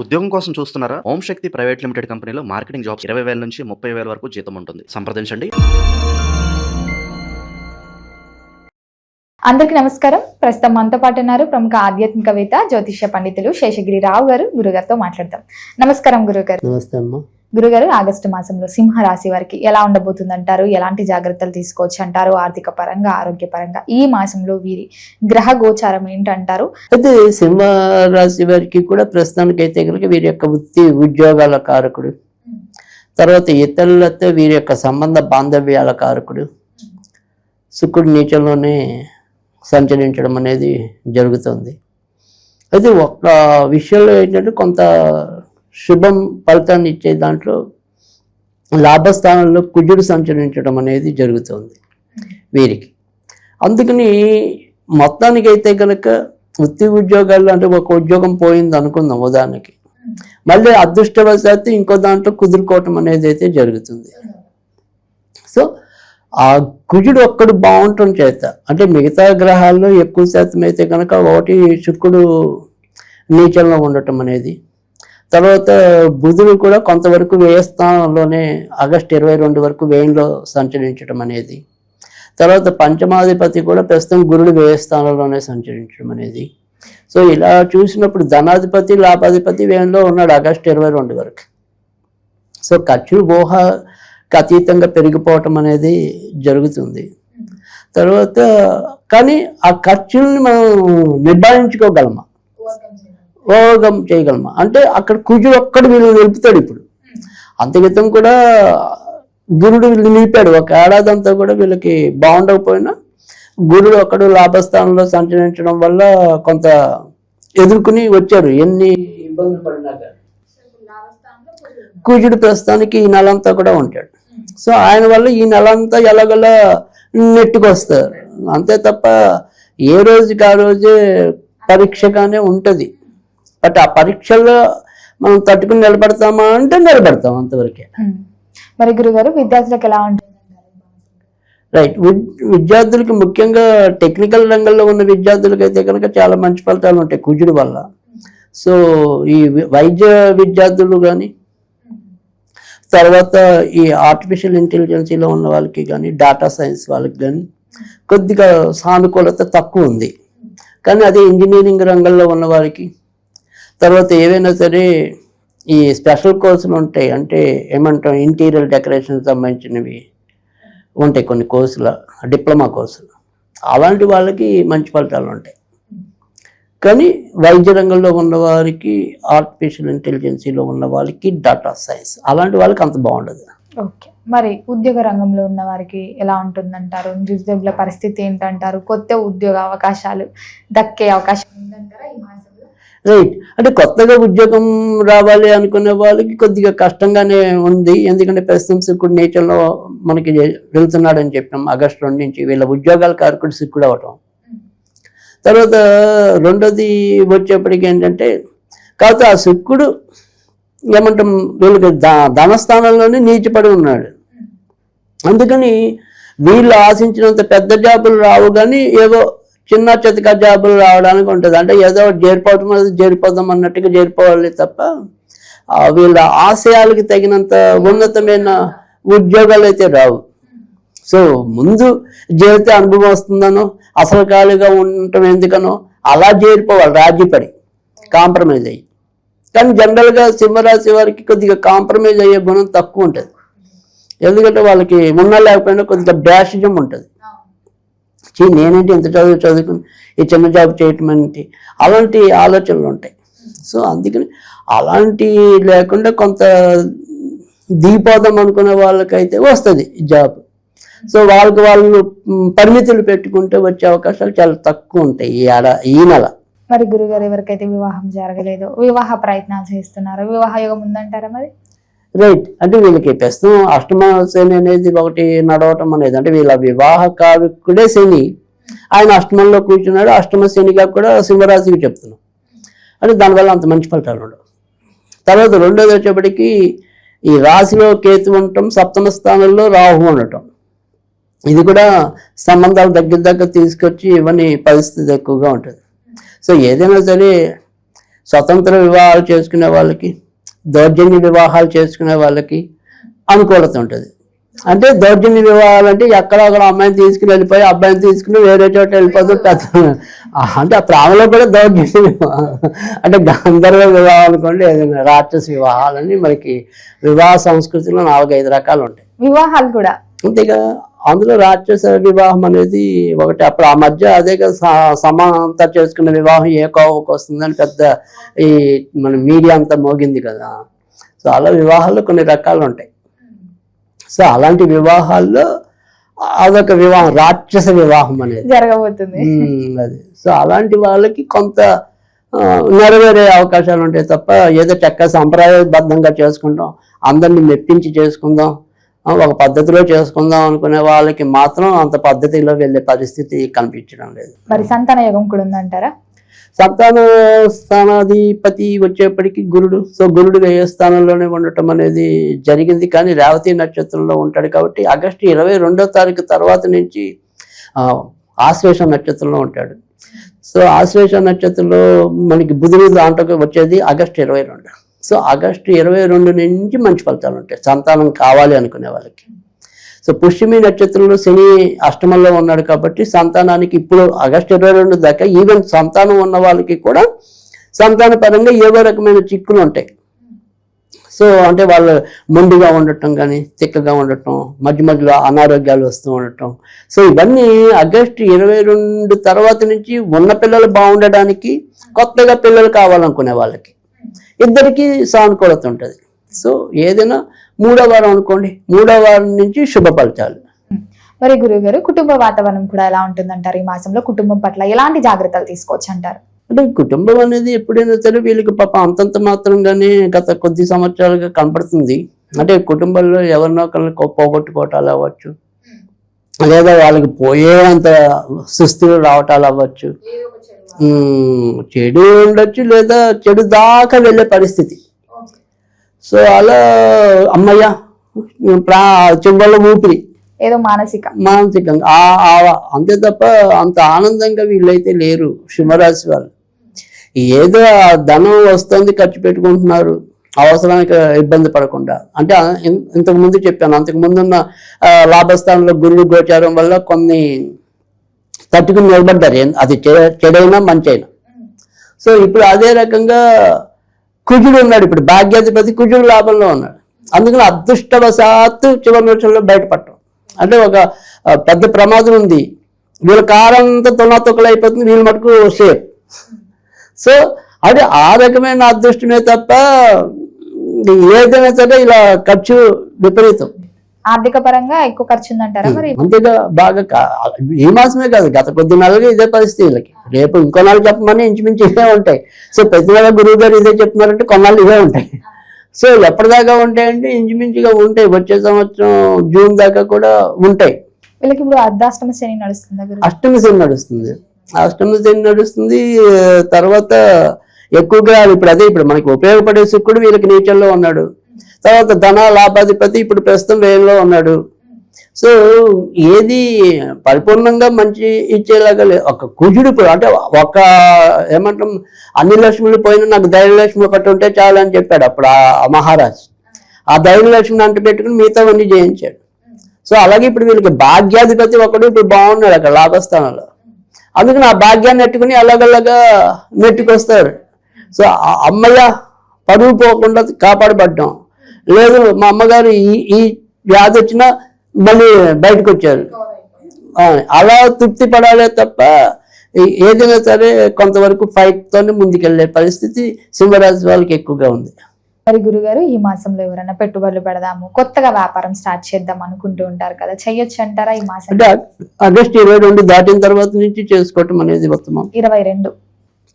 ఉద్యోగం కోసం చూస్తున్నారా? ఓం శక్తి ప్రైవేట్ లిమిటెడ్ కంపెనీలో మార్కెటింగ్ జాబ్స్ 20,000 నుంచి 30,000 వరకు జీతం ఉంటుంది. సంప్రదించండి. అందరికీ నమస్కారం. ప్రస్తుతం మనతో పాటు ఉన్నారు ప్రముఖ ఆధ్యాత్మికవేత్త జ్యోతిష్య పండితులు శేషగిరి రావు గారు. గురుగారితో మాట్లాడతాం. నమస్కారం గురుగారు. నమస్తే అమ్మ. గురుగారు, ఆగస్టు మాసంలో సింహ రాశి వారికి ఎలా ఉండబోతుంది అంటారు? ఎలాంటి జాగ్రత్తలు తీసుకోవచ్చు అంటారు? ఆర్థిక పరంగా, ఆరోగ్య పరంగా ఈ మాసంలో వీరి గ్రహ గోచారం ఏంటంటారు? అయితే సింహ రాశి వారికి కూడా ప్రస్తుతానికి అయితే కనుక వీరి యొక్క వృత్తి ఉద్యోగాల కారకుడు, తర్వాత ఇతరులతో వీరి యొక్క సంబంధ బాంధవ్యాల కారకుడు శుక్రుడు నీచంలోనే సంచరించడం అనేది జరుగుతుంది. అయితే ఒక్క విషయంలో ఏంటంటే కొంత శుభం ఫలితాన్ని ఇచ్చే దాంట్లో లాభస్థానంలో కుజుడు సంచరించడం అనేది జరుగుతుంది వీరికి. అందుకని మొత్తానికైతే కనుక వృత్తి ఉద్యోగాల్లో అంటే ఒక ఉద్యోగం పోయింది అనుకుందాం ఉదాహరణకి, మళ్ళీ అదృష్టవశాత్తు ఇంకో దాంట్లో కుదురుకోవటం అనేది అయితే జరుగుతుంది. సో ఆ కుజుడు ఒక్కడు బాగుండటం చేత అంటే మిగతా గ్రహాల్లో ఎక్కువ శాతం అయితే కనుక ఒకటి శుక్రుడు నీచంలో ఉండటం అనేది, తర్వాత బుధుడు కూడా కొంతవరకు వ్యయస్థానంలోనే ఆగస్టు 22 వరకు వ్యయంలో సంచరించడం అనేది, తర్వాత పంచమాధిపతి కూడా ప్రస్తుతం గురుడు వ్యయస్థానంలోనే సంచరించడం అనేది. సో ఇలా చూసినప్పుడు ధనాధిపతి లాభాధిపతి వ్యయంలో ఉన్నాడు ఆగస్టు 22 వరకు. సో ఖర్చులు ఊహకు అతీతంగా పెరిగిపోవటం అనేది జరుగుతుంది. తర్వాత కానీ ఆ ఖర్చుల్ని మనం నిర్ధారించుకోగలమా, ఓగం చేయగలమా అంటే అక్కడ కుజుడు ఒక్కడు వీళ్ళు నిలుపుతాడు. ఇప్పుడు అంతకితం కూడా గురుడు వీళ్ళు నిలిపాడు. ఒక ఏడాది అంతా కూడా వీళ్ళకి బాగుండకపోయినా గురుడు ఒక్కడు లాభస్థానంలో సంచరించడం వల్ల కొంత ఎదుర్కొని వచ్చారు. ఎన్ని ఇబ్బందులు పడినా కానీ కుజుడు ప్రస్తుతానికి ఈ నెలంతా కూడా ఉంటాడు. సో ఆయన వల్ల ఈ నెలంతా ఎలాగలా నెట్టుకొస్తారు అంతే తప్ప ఏ రోజుకి ఆ రోజే పరీక్షగానే ఉంటుంది. బట్ ఆ పరీక్షల్లో మనం తట్టుకుని నిలబడతామా అంటే నిలబడతాం అంతవరకే. మరి గురుగారు, విద్యార్థులకు ఎలా ఉంటుంది? రైట్, విద్యార్థులకి ముఖ్యంగా టెక్నికల్ రంగంలో ఉన్న విద్యార్థులకి అయితే కనుక చాలా మంచి ఫలితాలు ఉంటాయి కుజుడు వల్ల. సో ఈ వైద్య విద్యార్థులు కానీ, తర్వాత ఈ ఆర్టిఫిషియల్ ఇంటెలిజెన్సీలో ఉన్న వాళ్ళకి కానీ, డేటా సైన్స్ వాళ్ళకి కానీ కొద్దిగా సానుకూలత తక్కువ ఉంది. కానీ అదే ఇంజనీరింగ్ రంగంలో ఉన్న వారికి, తర్వాత ఏవైనా సరే ఈ స్పెషల్ కోర్సులు ఉంటాయి, అంటే ఏమంటాం ఇంటీరియర్ డెకరేషన్ సంబంధించినవి ఉంటాయి కొన్ని కోర్సులు, డిప్లొమా కోర్సులు, అలాంటి వాళ్ళకి మంచి ఫలితాలు ఉంటాయి. కానీ వైద్య రంగంలో ఉన్న వారికి, ఆర్టిఫిషియల్ ఇంటెలిజెన్సీలో ఉన్న వాళ్ళకి, డేటా సైన్స్ అలాంటి వాళ్ళకి అంత బాగుండదు. ఓకే, మరి ఉద్యోగ రంగంలో ఉన్న వారికి ఎలా ఉంటుందంటారు? నిరుద్యోగుల పరిస్థితి ఏంటంటారు? కొత్త ఉద్యోగ అవకాశాలు దక్కే అవకాశం ఉందంటారా ఈ మాసంలో? రైట్, అంటే కొత్తగా ఉద్యోగం రావాలి అనుకునే వాళ్ళకి కొద్దిగా కష్టంగానే ఉంది. ఎందుకంటే ప్రస్తుతం శుక్రుడు నేచర్లో మనకి వెళ్తున్నాడని చెప్పినాం. ఆగస్టు 2 నుంచి వీళ్ళ ఉద్యోగాల కారకుడు శుక్రుడు అవటం. తర్వాత రెండోది వచ్చేప్పటికి ఏంటంటే కాకపోతే ఆ శుక్రుడు ఏమంటాం వీళ్ళకి ధనస్థానంలోనే నీచిపడి ఉన్నాడు. అందుకని వీళ్ళు ఆశించినంత పెద్ద జాబులు రావు, కానీ ఏదో చిన్న చితక జాబులు రావడానికి ఉంటుంది. అంటే ఏదో చేరిపోవటం చేరిపోదాం అన్నట్టుగా చేరిపోవాలి తప్ప వీళ్ళ ఆశయాలకి తగినంత ఉన్నతమైన ఉద్యోగాలు అయితే రావు. సో ముందు చేరితే అనుభవం వస్తుందనో, అసలు ఖాళీగా ఉండటం ఎందుకనో అలా చేరిపోవాలి రాజీపడి, కాంప్రమైజ్ అయ్యి. కానీ జనరల్గా సింహరాశి వారికి కొద్దిగా కాంప్రమైజ్ అయ్యే గుణం తక్కువ ఉంటుంది. ఎందుకంటే వాళ్ళకి ఉన్నా లేకపోయినా కొద్దిగా డాషిజం ఉంటుంది. నేనేంటి ఇంత చదువుకుని ఈ చిన్న జాబ్ చేయటం ఏంటి, అలాంటి ఆలోచనలు ఉంటాయి. సో అందుకని అలాంటి లేకుండా కొంత దిగిపోదాం అనుకునే వాళ్ళకైతే వస్తుంది జాబ్. సో వాళ్ళకి వాళ్ళు పరిమితులు పెట్టుకుంటే వచ్చే అవకాశాలు చాలా తక్కువ ఉంటాయి ఈ నెల. మరి గురుగారు, ఎవరికైతే వివాహం జరగలేదో, వివాహ ప్రయత్నాలు చేస్తున్నారో, వివాహ యోగం ఉందంటారా మరి? రైట్, అంటే వీళ్ళకి ప్రస్తుతం అష్టమ శని అనేది ఒకటి నడవటం అనేది, అంటే వీళ్ళ వివాహ కారకుడే శని, ఆయన అష్టమంలో కూర్చున్నాడు. అష్టమ శనిగా కూడా సింహరాశికి చెప్తున్నాం. అంటే దానివల్ల అంత మంచి ఫలితాలు ఉండవు. తర్వాత రెండోది వచ్చేప్పటికి ఈ రాశిలో కేతు ఉండటం, సప్తమ స్థానంలో రాహు ఉండటం, ఇది కూడా సంబంధాలు దగ్గర తీసుకొచ్చి ఇవన్నీ పరిస్థితి ఎక్కువగా ఉంటుంది. సో ఏదైనా సరే స్వతంత్ర వివాహాలు చేసుకునే వాళ్ళకి, దౌర్జన్య వివాహాలు చేసుకునే వాళ్ళకి అనుకూలత ఉంటుంది. అంటే దౌర్జన్య వివాహాలు అంటే ఎక్కడొక్కడ అమ్మాయిని తీసుకుని వెళ్ళిపోయి అబ్బాయిని తీసుకుని వేరే చోట వెళ్ళిపోతూ పెద్ద అంటే ఆ ప్రాణంలో కూడా దౌర్జన్య వివాహం అంటే గంధర్వ వివాహం అనుకోండి, ఏదైనా రాక్షస వివాహాలని మనకి వివాహ సంస్కృతిలో 4-5 రకాలు ఉంటాయి. వివాహాలు కూడా అంతేగా, అందులో రాక్షస వివాహం అనేది ఒకటి. అప్పుడు ఆ మధ్య అదే సమానంతా చేసుకున్న వివాహం ఏ కోవకు వస్తుందని పెద్ద ఈ మన మీడియా అంతా మోగింది కదా. సో అలా వివాహాల్లో కొన్ని రకాలు ఉంటాయి. సో అలాంటి వివాహాల్లో అదొక వివాహం, రాక్షస వివాహం అనేది జరగబోతుంది. అది. సో అలాంటి వాళ్ళకి కొంత నెరవేరే అవకాశాలు ఉంటాయి తప్ప ఏదో చక్కగా సంప్రదాయబద్ధంగా చేసుకుంటాం, అందరినీ మెప్పించి చేసుకుందాం, ఒక పద్ధతిలో చేసుకుందాం అనుకునే వాళ్ళకి మాత్రం అంత పద్ధతిలో వెళ్ళే పరిస్థితి కనిపించడం లేదు. మరి సంతాన యోగం కూడా ఉందంటారా? సంతాన స్థానాధిపతి వచ్చేప్పటికి గురుడు. సో గురుడు వ్యయ స్థానంలోనే ఉండటం అనేది జరిగింది. కానీ రేవతి నక్షత్రంలో ఉంటాడు కాబట్టి ఆగస్టు 22వ తారీఖు తర్వాత నుంచి ఆశ్లేష నక్షత్రంలో ఉంటాడు. సో ఆశ్లేష నక్షత్రంలో మనకి బుధుడు దాంట్లో వచ్చేది ఆగస్టు 22. సో ఆగస్టు 22 నుంచి మంచి ఫలితాలు ఉంటాయి సంతానం కావాలి అనుకునే వాళ్ళకి. సో పుష్యమి నక్షత్రంలో శని అష్టమంలో ఉన్నాడు కాబట్టి సంతానానికి ఇప్పుడు ఆగస్టు 22 దాకా ఈవెన్ సంతానం ఉన్న వాళ్ళకి కూడా సంతాన పరంగా ఏవో రకమైన చిక్కులు ఉంటాయి. సో అంటే వాళ్ళు మొండిగా ఉండటం కానీ, తిక్కగా ఉండటం, మధ్య మధ్యలో అనారోగ్యాలు వస్తూ ఉండటం. సో ఇవన్నీ ఆగస్టు 22 తర్వాత నుంచి ఉన్న పిల్లలు బాగుండడానికి, కొత్తగా పిల్లలు కావాలనుకునే వాళ్ళకి ఇద్దరికి సానుకూలత ఉంటుంది. సో ఏదైనా 3వ వారం అనుకోండి, 3వ వారం నుంచి శుభ ఫలితాలు. మరి గురువు గారు, కుటుంబ వాతావరణం కూడా ఎలా ఉంటుందంటారు? ఈ మాసంలో కుటుంబం పట్ల ఎలాంటి జాగ్రత్తలు తీసుకోవచ్చు అంటారు? అంటే కుటుంబం అనేది ఎప్పుడైనా సరే వీళ్ళకి పాప అంతంత మాత్రంగానే గత కొద్ది సంవత్సరాలుగా కనపడుతుంది. అంటే కుటుంబంలో ఎవరినో ఒకరిని పోగొట్టుకోవటాలు అవ్వచ్చు, లేదా వాళ్ళకి పోయేంత సుస్థితులు రావటాలు అవ్వచ్చు, చెడు ఉండొచ్చు, లేదా చెడు దాకా వెళ్ళే పరిస్థితి. సో అలా అమ్మయ్య చెంబల్లో ఊపిరి, ఏదో మానసికంగా అంతే తప్ప అంత ఆనందంగా వీళ్ళైతే లేరు సింహరాశి వాళ్ళు. ఏదో ధనం వస్తుంది, ఖర్చు పెట్టుకుంటున్నారు అవసరానికి ఇబ్బంది పడకుండా. అంటే ఇంతకు ముందు చెప్పాను, అంతకు ముందున్న లాభస్థానంలో గురుడు గోచారం వల్ల కొన్ని తట్టుకుని నిలబడ్డారు, అది చెడైనా మంచైనా. సో ఇప్పుడు అదే రకంగా కుజుడు ఉన్నాడు, ఇప్పుడు భాగ్యాధిపతి కుజుడు లాభంలో ఉన్నాడు. అందుకని అదృష్టవశాత్తు చివరి నిమిషంలో బయటపడటం అంటే ఒక పెద్ద ప్రమాదం ఉంది. వీళ్ళ కారంతా తొక్కలు అయిపోతుంది, వీళ్ళు మటుకు సేఫ్. సో అది ఆ రకమైన అదృష్టమే తప్ప ఏదైనా సరే ఇలా ఖర్చు విపరీతం. ఆర్థిక పరంగా ఎక్కువ ఖర్చు ఉందంటారా? మరి అంతేగా బాగా ఈ మాసమే కాదు, గత కొద్ది నెలలుగా ఇదే పరిస్థితి వీళ్ళకి. రేపు ఇంకో నెలలు చెప్పమని ఇంచుమించు ఇవే ఉంటాయి. సో ప్రతి నెల గురువు గారు ఇదే చెప్తున్నారంటే కొన్నాళ్ళు ఇవే ఉంటాయి. సో ఎప్పటిదాకా ఉంటాయంటే ఇంచుమించుగా ఉంటాయి, వచ్చే సంవత్సరం జూన్ దాకా కూడా ఉంటాయి. వీళ్ళకి ఇప్పుడు అర్ధాష్టమ శని నడుస్తుంది, అష్టమ శని నడుస్తుంది, అష్టమ శని నడుస్తుంది. తర్వాత ఎక్కువగా ఇప్పుడు అదే ఇప్పుడు మనకి ఉపయోగపడే శుక్రుడు వీళ్ళకి నీచంలో ఉన్నాడు. తర్వాత ధన లాభాధిపతి ఇప్పుడు ప్రస్తుతం వ్యయంలో ఉన్నాడు. సో ఏది పరిపూర్ణంగా మంచి ఇచ్చేలాగా లేదు. ఒక కుజుడు అంటే ఒక ఏమంటాం, అన్ని లక్ష్ములు పోయినా నాకు ధైర్యలక్ష్మి ఒకటి ఉంటే చాలు అని చెప్పాడు అప్పుడు ఆ మహారాజు. ఆ ధైర్యలక్ష్మిని అంటు పెట్టుకుని మిగతావన్నీ జయించాడు. సో అలాగే ఇప్పుడు వీళ్ళకి భాగ్యాధిపతి ఒకడు ఇప్పుడు బాగున్నాడు అక్కడ లాభస్థానంలో. అందుకని ఆ భాగ్యాన్ని నెట్టుకుని అలాగలాగా నెట్టుకొస్తారు. సో అమ్మయ్య పరువు పోకుండా కాపాడబడ్డాం. లేదు మా అమ్మగారు ఈ వ్యాధి వచ్చినా మళ్ళీ బయటకు వచ్చారు, అలా తృప్తి పడాలే తప్ప ఏదైనా సరే కొంతవరకు ఫైట్తోనే ముందుకెళ్లే పరిస్థితి సింహరాశి వాళ్ళకి ఎక్కువగా ఉంది. మరి గురుగారు, ఈ మాసంలో ఎవరైనా పెట్టుబడులు పెడదాము, కొత్తగా వ్యాపారం స్టార్ట్ చేద్దాం అనుకుంటూ ఉంటారు కదా, చెయ్యొచ్చు అంటారా ఈ మాసం? అంటే ఆగస్టు 22 దాటిన తర్వాత నుంచి చేసుకోవటం అనేది ఉత్తమం. 22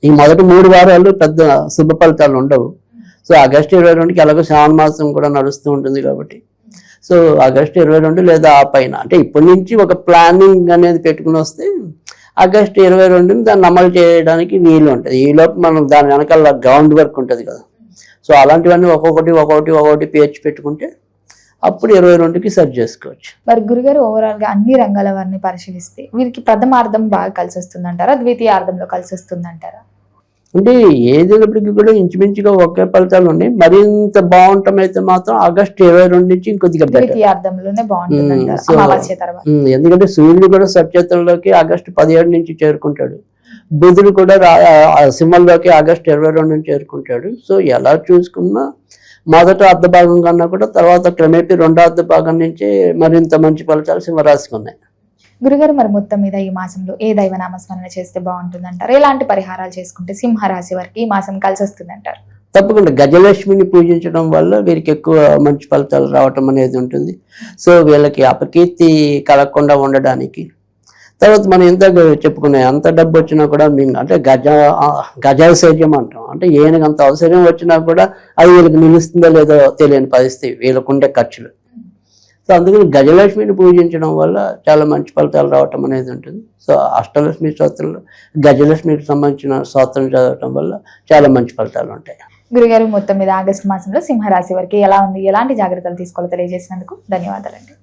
ఈ మొదటి 3 వారాలు పెద్ద శుభ ఫలితాలు ఉండవు. సో ఆగస్టు 22కి ఎలాగో శ్రావణ మాసం కూడా నడుస్తూ ఉంటుంది కాబట్టి సో ఆగస్టు 22 లేదా ఆ పైన అంటే ఇప్పటి నుంచి ఒక ప్లానింగ్ అనేది పెట్టుకుని వస్తే ఆగస్టు 22 దాన్ని అమలు చేయడానికి వీలు ఉంటుంది. ఈలోపు మనం దాని వెనకాల గ్రౌండ్ వర్క్ ఉంటుంది కదా. సో అలాంటివన్నీ ఒక్కొక్కటి పేర్చి పెట్టుకుంటే అప్పుడు 22కి సెట్ చేసుకోవచ్చు. మరి గురుగారు, ఓవరాల్ గా అన్ని రంగాల వారిని పరిశీలిస్తే వీరికి ప్రథమార్థం బాగా కలిసి వస్తుందంటారా, ద్వితీయార్థంలో కలిసి వస్తుందంటారా? అంటే ఏదైనప్పటికీ కూడా ఇంచుమించుగా ఒకే ఫలితాలు ఉన్నాయి. మరింత బాగుంటాం అయితే మాత్రం ఆగస్టు 22 నుంచి ఇంకొద్దిగా బెటర్. ద్వితీయార్థంలోనే బాగుంటుంది అంటారు సో అమావాస్య తర్వాత. ఎందుకంటే సూర్యుడు కూడా సప్తేతుల్లోకి ఆగస్టు 17 నుంచి చేరుకుంటాడు. బుధుడు కూడా సింహంలోకి ఆగస్టు 22 నుంచి చేరుకుంటాడు. సో ఎలా చూసుకున్నా మొదట అర్ధ భాగం కన్నా కూడా తర్వాత క్రమేపీ రెండో అర్ధ భాగం నుంచి మరింత మంచి ఫలితాలు సింహరాశికి ఉన్నాయి. గురుగారు, మరి మొత్తం మీద ఈ మాసంలో ఏ దైవ నామస్మరణ చేస్తే బాగుంటుంది అంటారు? ఎలాంటి పరిహారాలు చేసుకుంటే సింహరాశి వారికి ఈ మాసం కలిసి వస్తుంది అంటారు? తప్పకుండా గజలక్ష్మిని పూజించడం వల్ల వీరికి ఎక్కువ మంచి ఫలితాలు రావటం అనేది ఉంటుంది. సో వీళ్ళకి అపకీర్తి కలగకుండా ఉండడానికి, తర్వాత మనం ఇందాక చెప్పుకున్నాం అంత డబ్బు వచ్చినా కూడా అంటే గజాశైర్యం అంటాం. అంటే ఏనుగు అంత అవసరం వచ్చినా కూడా అది వీళ్ళకి నిలుస్తుందో లేదో తెలియని పరిస్థితి వీళ్ళకుండే ఖర్చులు. సో అందుకని గజలక్ష్మిని పూజించడం వల్ల చాలా మంచి ఫలితాలు రావటం అనేది ఉంటుంది. సో అష్టలక్ష్మి స్తోత్రంలో గజలక్ష్మికి సంబంధించిన స్తోత్రం చదవటం వల్ల చాలా మంచి ఫలితాలు ఉంటాయి. గురుగారు, మొత్తం మీద ఆగస్టు మాసంలో సింహరాశి వారికి ఎలా ఉంది, ఎలాంటి జాగ్రత్తలు తీసుకోవాలో తెలియజేసినందుకు ధన్యవాదాలండి.